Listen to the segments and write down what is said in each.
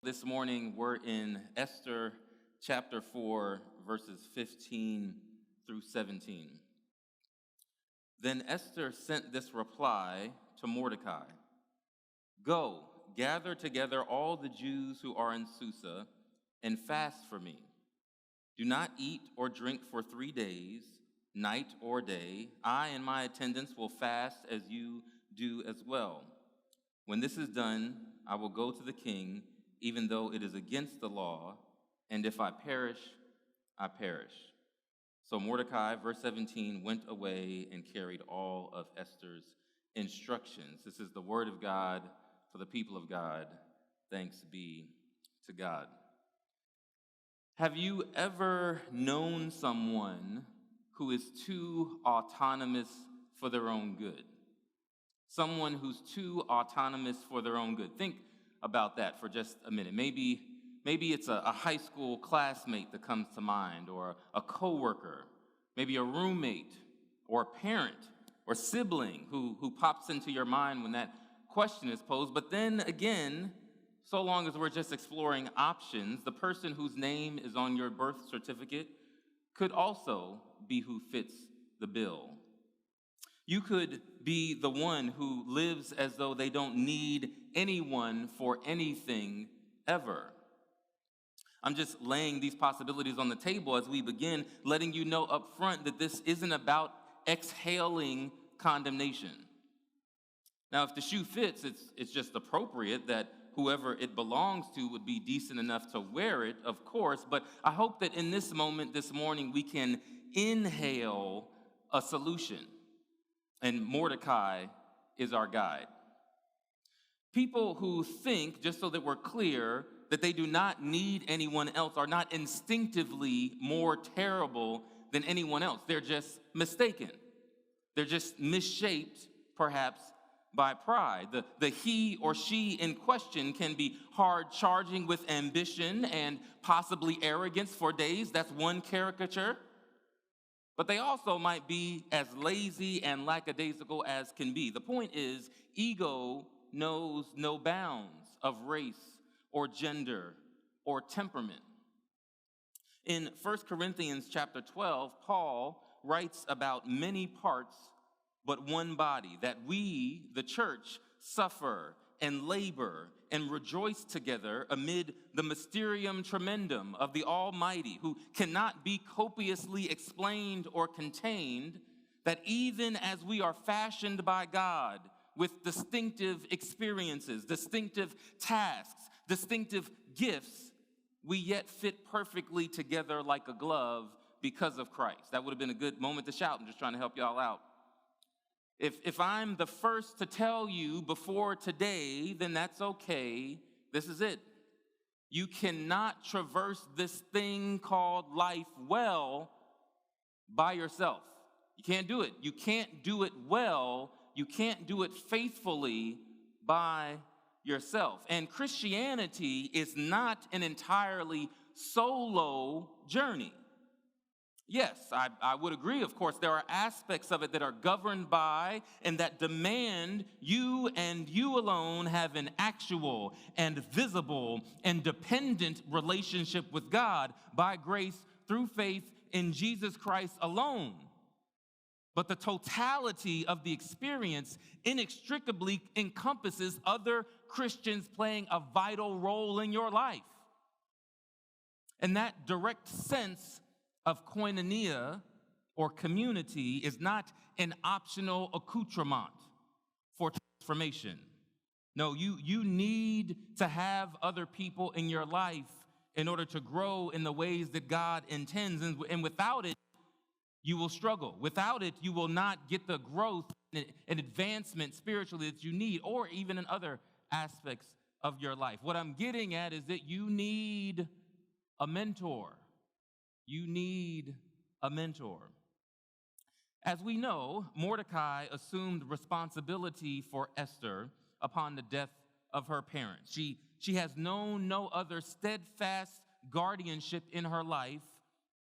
This morning we're in Esther chapter 4, verses 15 through 17. Then Esther sent this reply to Mordecai: "Go, gather together all the Jews who are in Susa and fast for me. Do not eat or drink for 3 days, night or day. I and my attendants will fast as you do as well. When this is done, I will go to the king, even though it is against the law, and if I perish, I perish." So Mordecai, verse 17, went away and carried all of Esther's instructions. This is the word of God for the people of God. Thanks be to God. Have you ever known someone who is too autonomous for their own good? Someone who's too autonomous for their own good. Think about that for just a minute. Maybe it's a high school classmate that comes to mind, or a coworker, maybe a roommate, or a parent, or sibling who pops into your mind when that question is posed. But then again, so long as we're just exploring options, the person whose name is on your birth certificate could also be who fits the bill. You could be the one who lives as though they don't need anyone for anything ever. I'm just laying these possibilities on the table as we begin, letting you know up front that this isn't about exhaling condemnation. Now, if the shoe fits, it's just appropriate that whoever it belongs to would be decent enough to wear it, of course. But I hope that in this moment, this morning, we can inhale a solution. And Mordecai is our guide. People who think, just so that we're clear, that they do not need anyone else are not instinctively more terrible than anyone else. They're just mistaken. They're just misshaped, perhaps, by pride. The he or she in question can be hard-charging with ambition and possibly arrogance for days. That's one caricature. But they also might be as lazy and lackadaisical as can be. The point is, ego knows no bounds of race or gender or temperament. In 1 Corinthians chapter 12, Paul writes about many parts but one body, that we, the church, suffer and labor and rejoice together amid the mysterium tremendum of the Almighty, who cannot be copiously explained or contained, that even as we are fashioned by God with distinctive experiences, distinctive tasks, distinctive gifts, we yet fit perfectly together like a glove because of Christ. That would have been a good moment to shout. I'm just trying to help y'all out. If I'm the first to tell you before today, then that's okay. This is it. You cannot traverse this thing called life well by yourself. You can't do it. You can't do it well. You can't do it faithfully by yourself. And Christianity is not an entirely solo journey. Yes, I would agree, of course, there are aspects of it that are governed by and that demand you and you alone have an actual and visible and dependent relationship with God by grace through faith in Jesus Christ alone. But the totality of the experience inextricably encompasses other Christians playing a vital role in your life. And that direct sense of koinonia or community is not an optional accoutrement for transformation. No, you need to have other people in your life in order to grow in the ways that God intends. And without it, you will struggle. Without it, you will not get the growth and advancement spiritually that you need, or even in other aspects of your life. What I'm getting at is that you need a mentor. You need a mentor. As we know, Mordecai assumed responsibility for Esther upon the death of her parents. She has known no other steadfast guardianship in her life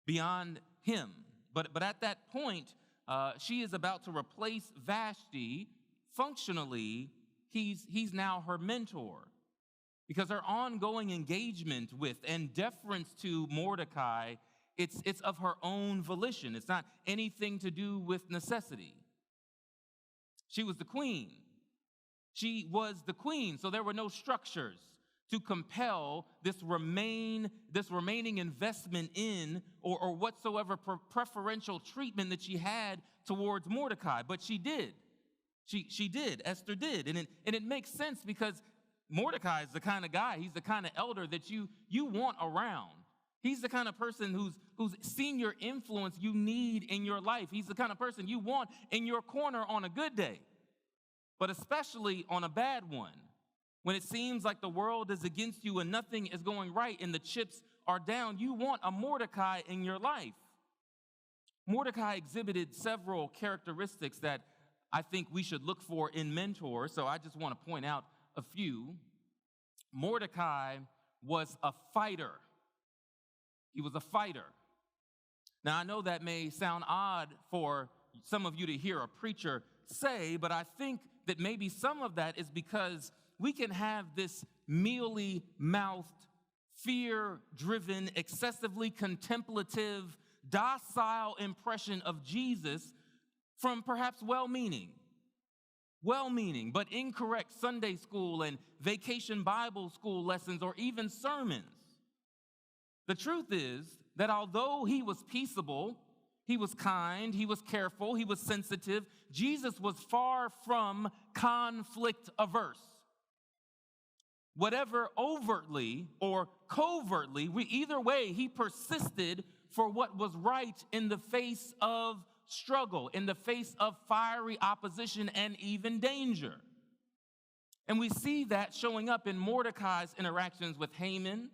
beyond him. But at that point, she is about to replace Vashti. Functionally, he's now her mentor. because her ongoing engagement with and deference to Mordecai, it's of her own volition. It's not anything to do with necessity. She was the queen. She was the queen, so there were no structures to compel this remaining investment in or whatsoever preferential treatment that she had towards Mordecai. But she did. She did. Esther did. And it makes sense because Mordecai is the kind of guy, he's the kind of elder that you want around. He's the kind of person whose senior influence you need in your life. He's the kind of person you want in your corner on a good day, but especially on a bad one. When it seems like the world is against you and nothing is going right and the chips are down, you want a Mordecai in your life. Mordecai exhibited several characteristics that I think we should look for in mentors, so I just want to point out a few. Mordecai was a fighter. He was a fighter. Now, I know that may sound odd for some of you to hear a preacher say, but I think that maybe some of that is because we can have this mealy-mouthed, fear-driven, excessively contemplative, docile impression of Jesus from perhaps well-meaning, but incorrect Sunday school and vacation Bible school lessons or even sermons. The truth is that although he was peaceable, he was kind, he was careful, he was sensitive, Jesus was far from conflict averse. Whatever overtly or covertly, either way, he persisted for what was right in the face of struggle, in the face of fiery opposition and even danger. And we see that showing up in Mordecai's interactions with Haman,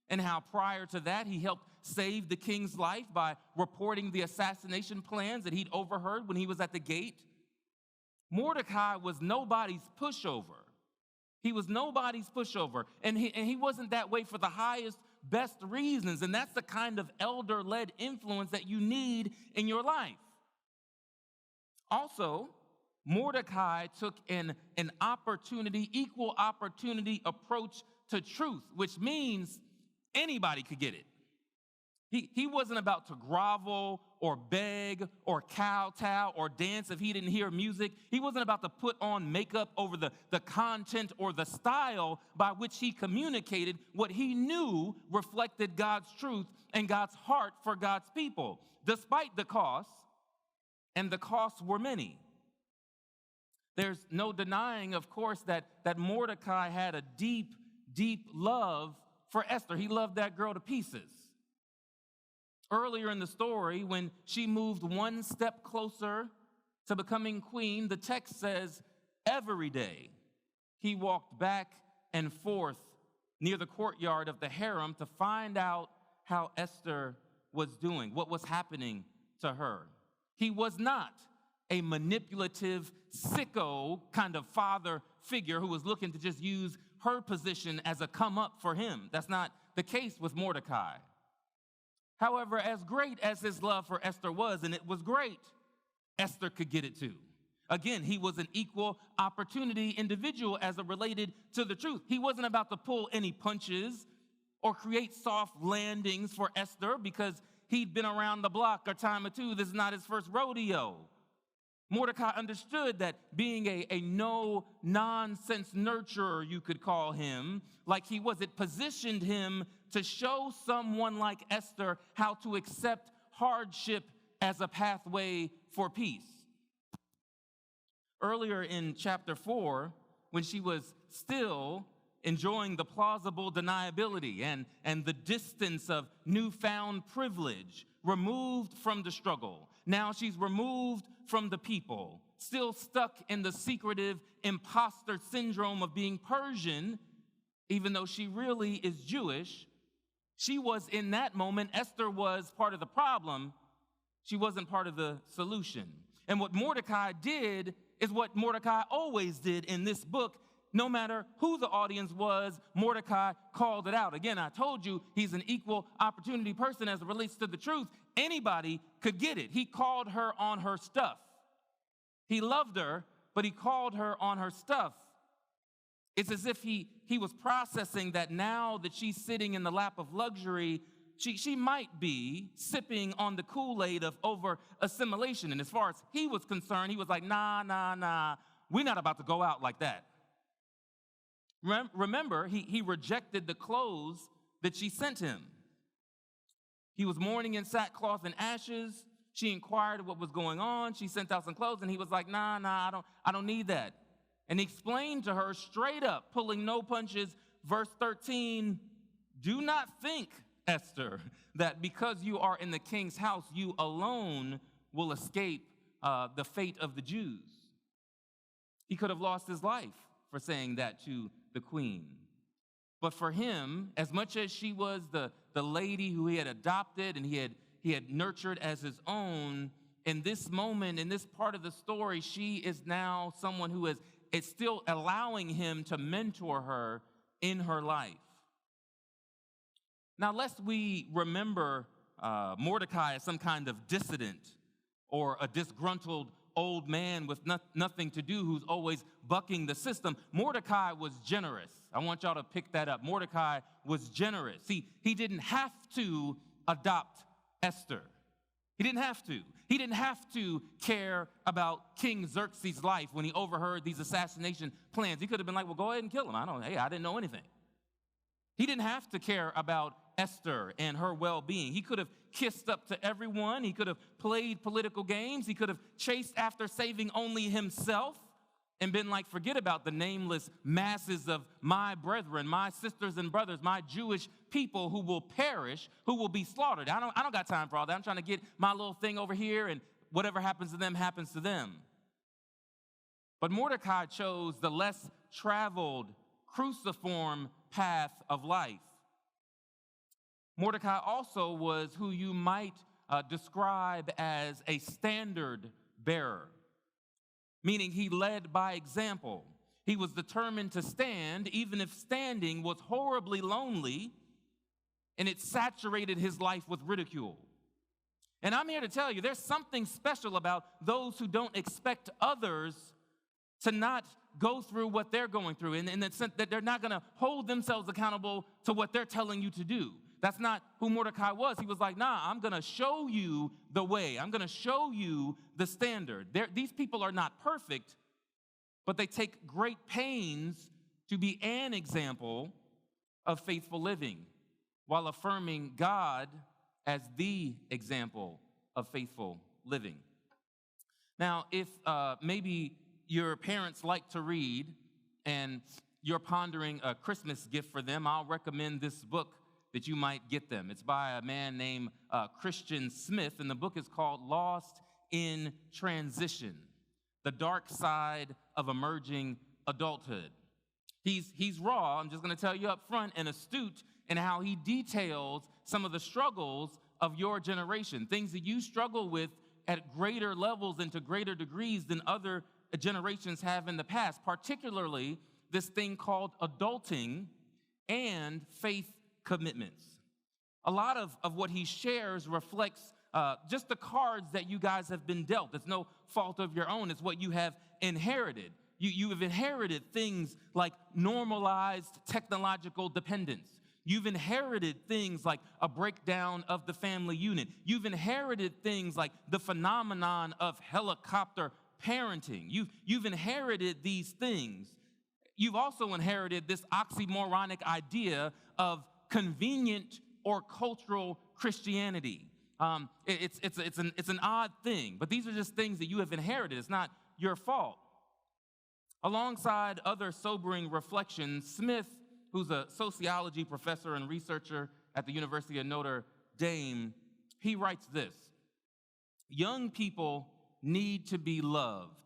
and how prior to that he helped save the king's life by reporting the assassination plans that he'd overheard when he was at the gate. Mordecai was nobody's pushover. He was nobody's pushover, and he wasn't that way for the highest, best reasons, and that's the kind of elder-led influence that you need in your life. Also, Mordecai took an equal opportunity approach to truth, which means anybody could get it. He wasn't about to grovel or beg or kowtow or dance if he didn't hear music. He wasn't about to put on makeup over the content or the style by which he communicated what he knew reflected God's truth and God's heart for God's people, despite the costs, and the costs were many. There's no denying, of course, that Mordecai had a deep, deep love for Esther. He loved that girl to pieces. Earlier in the story, when she moved one step closer to becoming queen, the text says every day he walked back and forth near the courtyard of the harem to find out how Esther was doing, what was happening to her. He was not a manipulative, sicko kind of father figure who was looking to just use her position as a come up for him. That's not the case with Mordecai. However, as great as his love for Esther was, and it was great, Esther could get it too. Again, he was an equal opportunity individual as it related to the truth. He wasn't about to pull any punches or create soft landings for Esther because he'd been around the block a time or two. This is not his first rodeo. Mordecai understood that being a no-nonsense nurturer, you could call him, like he was, it positioned him to show someone like Esther how to accept hardship as a pathway for peace. Earlier in chapter 4, when she was still enjoying the plausible deniability and the distance of newfound privilege, removed from the struggle. Now she's removed from the people, still stuck in the secretive imposter syndrome of being Persian, even though she really is Jewish. She was, in that moment, Esther was part of the problem. She wasn't part of the solution. And what Mordecai did is what Mordecai always did in this book. No matter who the audience was, Mordecai called it out. Again, I told you he's an equal opportunity person as it relates to the truth. Anybody could get it. He called her on her stuff. He loved her, but he called her on her stuff. It's as if he was processing that now that she's sitting in the lap of luxury, she might be sipping on the Kool-Aid of over assimilation. And as far as he was concerned, he was like, nah, we're not about to go out like that. Remember, he rejected the clothes that she sent him. He was mourning in sackcloth and ashes. She inquired what was going on. She sent out some clothes, and he was like, nah, I don't need that. And he explained to her straight up, pulling no punches, verse 13, do not think, Esther, that because you are in the king's house, you alone will escape the fate of the Jews. He could have lost his life for saying that to the queen. But for him, as much as she was the lady who he had adopted and he had nurtured as his own, in this moment, in this part of the story, she is now someone who is still allowing him to mentor her in her life. Now, lest we remember Mordecai as some kind of dissident or a disgruntled old man with nothing to do who's always bucking the system, Mordecai was generous. I want y'all to pick that up. Mordecai was generous. He didn't have to adopt Esther. He didn't have to. He didn't have to care about King Xerxes' life when he overheard these assassination plans. He could have been like, well, go ahead and kill him. I didn't know anything. He didn't have to care about Esther and her well-being. He could have kissed up to everyone. He could have played political games. He could have chased after saving only himself and been like, forget about the nameless masses of my brethren, my sisters and brothers, my Jewish people who will perish, who will be slaughtered. I don't got time for all that. I'm trying to get my little thing over here, and whatever happens to them happens to them. But Mordecai chose the less traveled, cruciform path of life. Mordecai also was who you might describe as a standard bearer, meaning he led by example. He was determined to stand, even if standing was horribly lonely and it saturated his life with ridicule. And I'm here to tell you, there's something special about those who don't expect others to not go through what they're going through, in the sense that they're not going to hold themselves accountable to what they're telling you to do. That's not who Mordecai was. He was like, nah, I'm going to show you the way. I'm going to show you the standard. These people are not perfect, but they take great pains to be an example of faithful living while affirming God as the example of faithful living. Now, if maybe your parents like to read and you're pondering a Christmas gift for them, I'll recommend this book that you might get them. It's by a man named Christian Smith, and the book is called Lost in Transition: The Dark Side of Emerging Adulthood. He's raw, I'm just going to tell you up front, and astute in how he details some of the struggles of your generation, things that you struggle with at greater levels and to greater degrees than other generations have in the past, particularly this thing called adulting and faith commitments. A lot of what he shares reflects just the cards that you guys have been dealt. It's no fault of your own. It's what you have inherited. You have inherited things like normalized technological dependence. You've inherited things like a breakdown of the family unit. You've inherited things like the phenomenon of helicopter parenting. You've inherited these things. You've also inherited this oxymoronic idea of convenient or cultural Christianity. It's an odd thing, but these are just things that you have inherited. It's not your fault. Alongside other sobering reflections, Smith, who's a sociology professor and researcher at the University of Notre Dame, he writes this: young people need to be loved,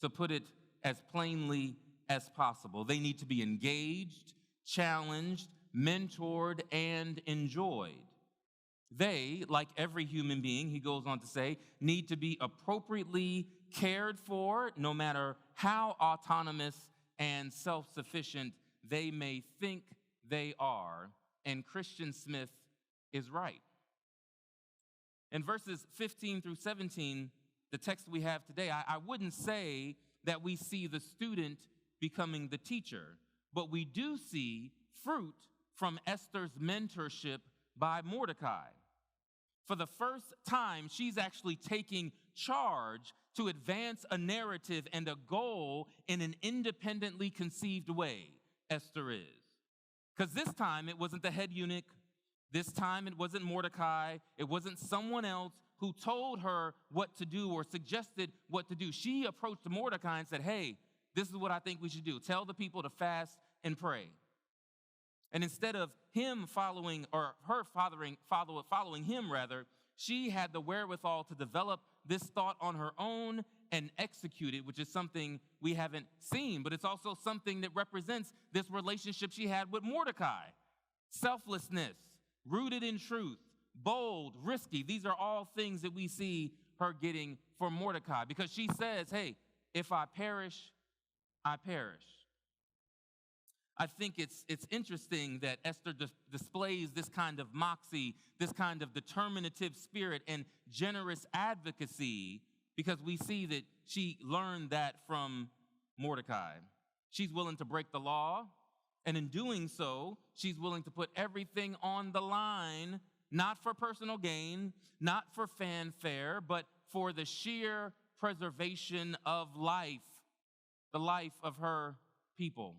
to put it as plainly as possible. They need to be engaged, challenged, mentored, and enjoyed. They, like every human being, he goes on to say, need to be appropriately cared for, no matter how autonomous and self-sufficient they may think they are. And Christian Smith is right. In verses 15 through 17, the text we have today, I wouldn't say that we see the student becoming the teacher, but we do see fruit from Esther's mentorship by Mordecai. For the first time, she's actually taking charge to advance a narrative and a goal in an independently conceived way, Esther is. Because this time, it wasn't the head eunuch. This time, it wasn't Mordecai. It wasn't someone else who told her what to do or suggested what to do. She approached Mordecai and said, hey, this is what I think we should do. Tell the people to fast and pray. And instead of him following, or her following him rather, she had the wherewithal to develop this thought on her own and execute it, which is something we haven't seen. But it's also something that represents this relationship she had with Mordecai. Selflessness, rooted in truth, bold, risky. These are all things that we see her getting for Mordecai, because she says, hey, if I perish, I perish. I think it's interesting that Esther displays this kind of moxie, this kind of determinative spirit and generous advocacy, because we see that she learned that from Mordecai. She's willing to break the law, and in doing so, she's willing to put everything on the line, not for personal gain, not for fanfare, but for the sheer preservation of life, the life of her people.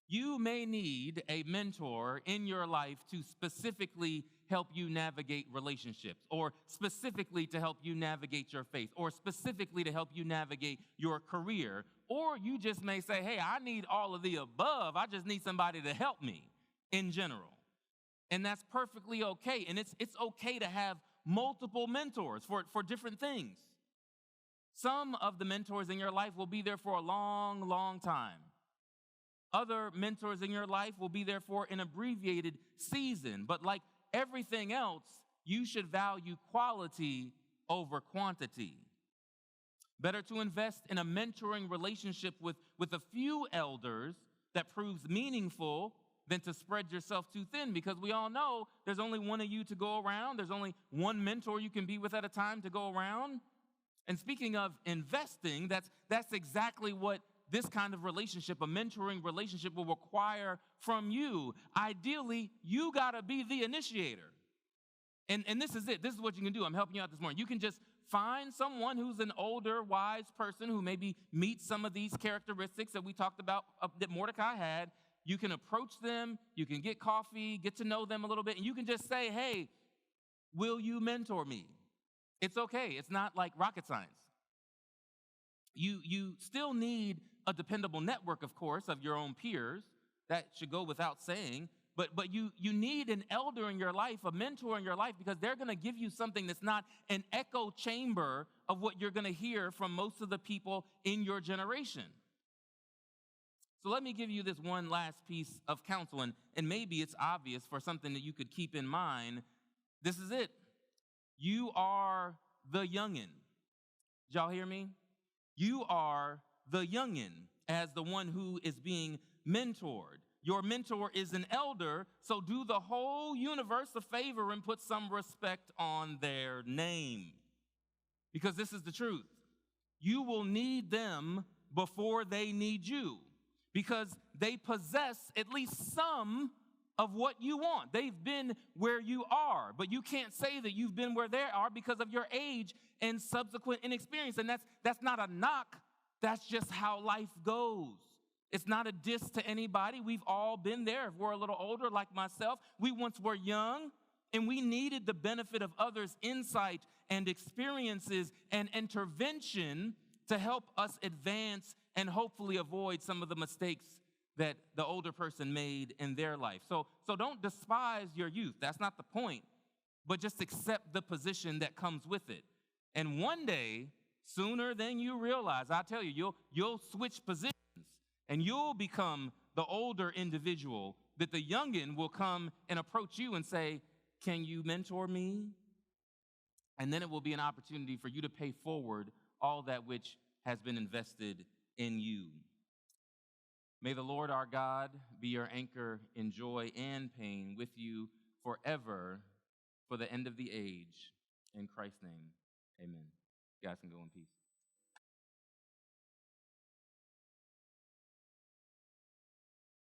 You may need a mentor in your life to specifically help you navigate relationships, or specifically to help you navigate your faith, or specifically to help you navigate your career. Or you just may say, hey, I need all of the above. I just need somebody to help me in general. And that's perfectly okay. And it's okay to have multiple mentors for different things. Some of the mentors in your life will be there for a long, long time. Other mentors in your life will be there for an abbreviated season. But like everything else, you should value quality over quantity. Better to invest in a mentoring relationship with a few elders that proves meaningful than to spread yourself too thin, because we all know there's only one of you to go around. There's only one mentor you can be with at a time to go around. And speaking of investing, that's exactly what this kind of relationship, a mentoring relationship, will require from you. Ideally, you got to be the initiator. And this is it. This is what you can do. I'm helping you out this morning. You can just find someone who's an older, wise person who maybe meets some of these characteristics that we talked about that Mordecai had. You can approach them. You can get coffee, get to know them a little bit, and you can just say, hey, will you mentor me? It's okay. It's not like rocket science. You still need a dependable network, of course, of your own peers. That should go without saying. But you need an elder in your life, a mentor in your life, because they're going to give you something that's not an echo chamber of what you're going to hear from most of the people in your generation. So let me give you this one last piece of counsel, and maybe it's obvious for something that you could keep in mind. This is it. You are the youngin'. Did y'all hear me? You are the youngin' as the one who is being mentored. Your mentor is an elder, so do the whole universe a favor and put some respect on their name. Because this is the truth. You will need them before they need you, because they possess at least some of what you want. They've been where you are, but you can't say that you've been where they are because of your age and subsequent inexperience. And that's not a knock. That's just how life goes. It's not a diss to anybody. We've all been there. If we're a little older, like myself, we once were young, and we needed the benefit of others' insight and experiences and intervention to help us advance and hopefully avoid some of the mistakes that the older person made in their life. So don't despise your youth. That's not the point. But just accept the position that comes with it. And one day, sooner than you realize, I tell you, you'll switch positions, and you'll become the older individual that the youngin' will come and approach you and say, can you mentor me? And then it will be an opportunity for you to pay forward all that which has been invested in you. May the Lord our God be your anchor in joy and pain, with you forever for the end of the age. In Christ's name, amen. You guys can go in peace.